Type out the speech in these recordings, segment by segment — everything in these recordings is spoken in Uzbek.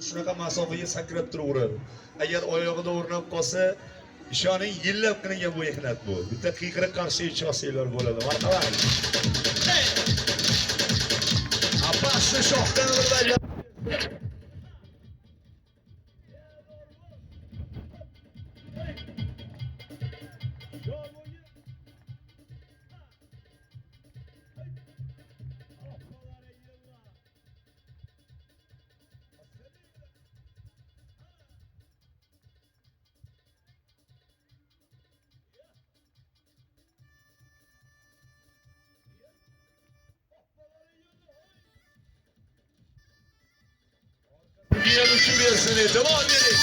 shunaqa masofaga sakrab turaveradi. Agar oyog'ida o'rnab qolsa, ishoning yillab qilingan bu mehnat bu. Bitta qiyqiriq qarshi chosinglar bo'ladi. Marhamat. Apasni shoxdan bir diyen üçün versin itibar verin.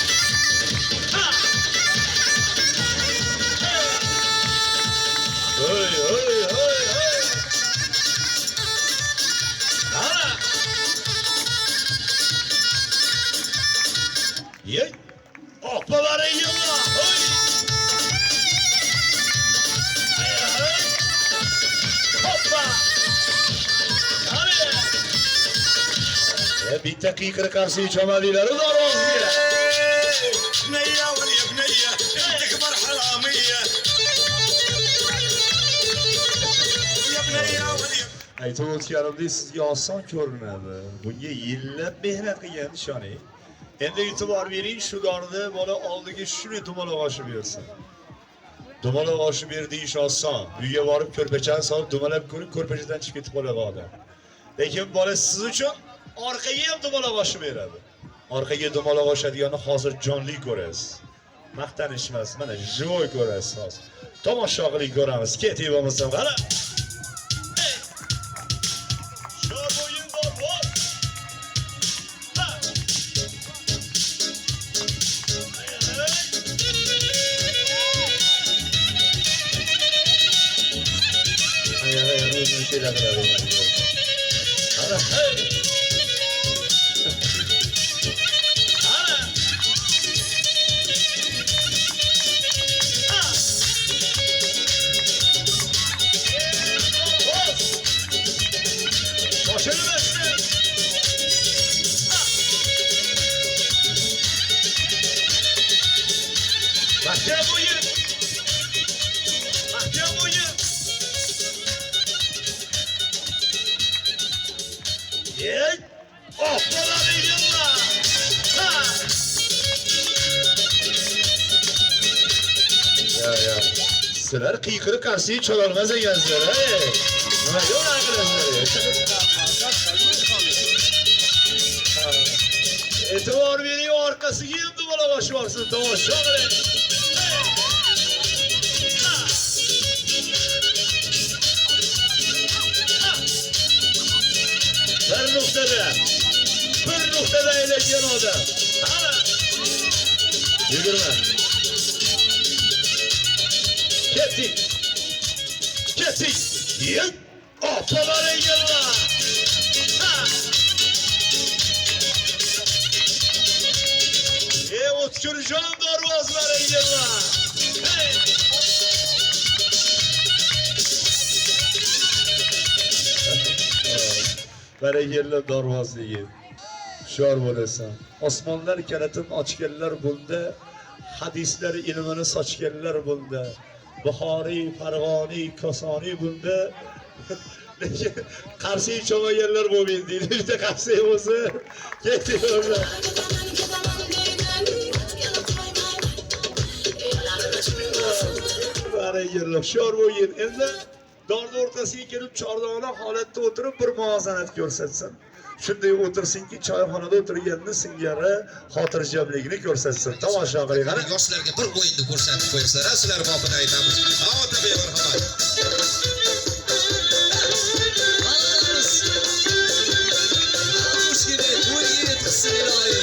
Hey hey hey hey. Hala. Yey. Hoplaları yılla. Hey. Hey hey. Hoppa. Hadi. Bitta qiyqiriq qarshi cho'malilar darvozga. بنية ولي بنية انتك مرحلة مية يا بنية ولي Aytib o'tganimdek sizga oson ko'rinadi. Bunga yillab mehnat qilgan ishoning. Endi e'tibor bering, shu dorni bola oldiga shuni dumaloq oshib bersin. Dumaloq oshib berdi ish oson. Uyga borib ko'rpachani solib dumalab ko'rib ko'rpachadan chiqib ketib qoladi odam. Lekin bola siz uchun orqaga ham dumaloq oshib beradi. Orqaga dumaloq oshadiganni hozir jonli ko'rasiz. Maqtanish emas, mana joy ko'rasiz hozir. Tomosha qilib ko'ramiz. Keting bo'lmasam qara. Sizlar qiyqiriq qarshi chololmas ekansizlar, ey. Nimaga unaqa qilasizlar? E'tibor bering, orqasiga ham dumaloq oshib olsin, tomosha qiling. Bir nuqtada aylangan odam. Ana. Yugurma. Ketdik. Ketdik. Yey. Opalar yalla. O'tkirjon darvozlari yalla. Barakellar darvozligi. Hushyor bo'lasan. Osmonlar kalatin ochganlar bunda, hadislar ilmini sochganlar bunda. Buxoriy, Farg'oniy, Kosoniy bunda. Lekin qarshi cho'maganlar bo'lmaydi deydi. Bitta qarshi bo'lsa, ketaveradi. Barakellar, hushyor bo'ling. Endi dorni o'rtasiga kelib chordona holatda o'tirib bir muvozanat ko'rsatsin. Shunday o'tirsinki, choyxonada o'tirganni singari xotirjamligini ko'rsatsin. Tomosha qiling. Qani yoshlarga bir o'yinni ko'rsatib qo'ysalar, sizlar bobini aytamiz. Ota bemarhamat. Sen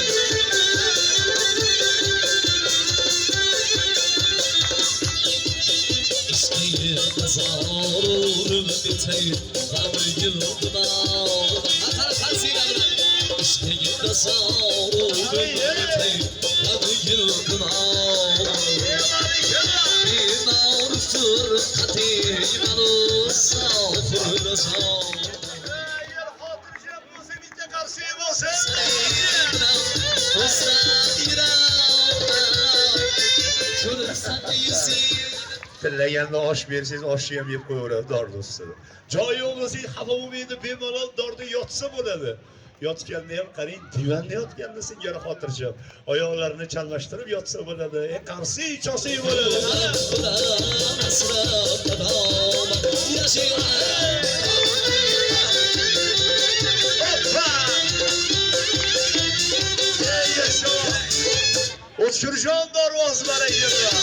Tillaganda osh bersangiz oshni ham yeb qo'yaveradi dorni ustida. Joyi yo'q bo'lsa xafa bo'lmaydi, bemalol dorda yotsa bo'ladi. Yotganda ham qarang, divanda yotganda singari xotirjam. Oyoqlarini chalmashtirib yotsa bo'ladi. Qarsi chosi bo'ladi. O'tkirjon darvozalari yerda.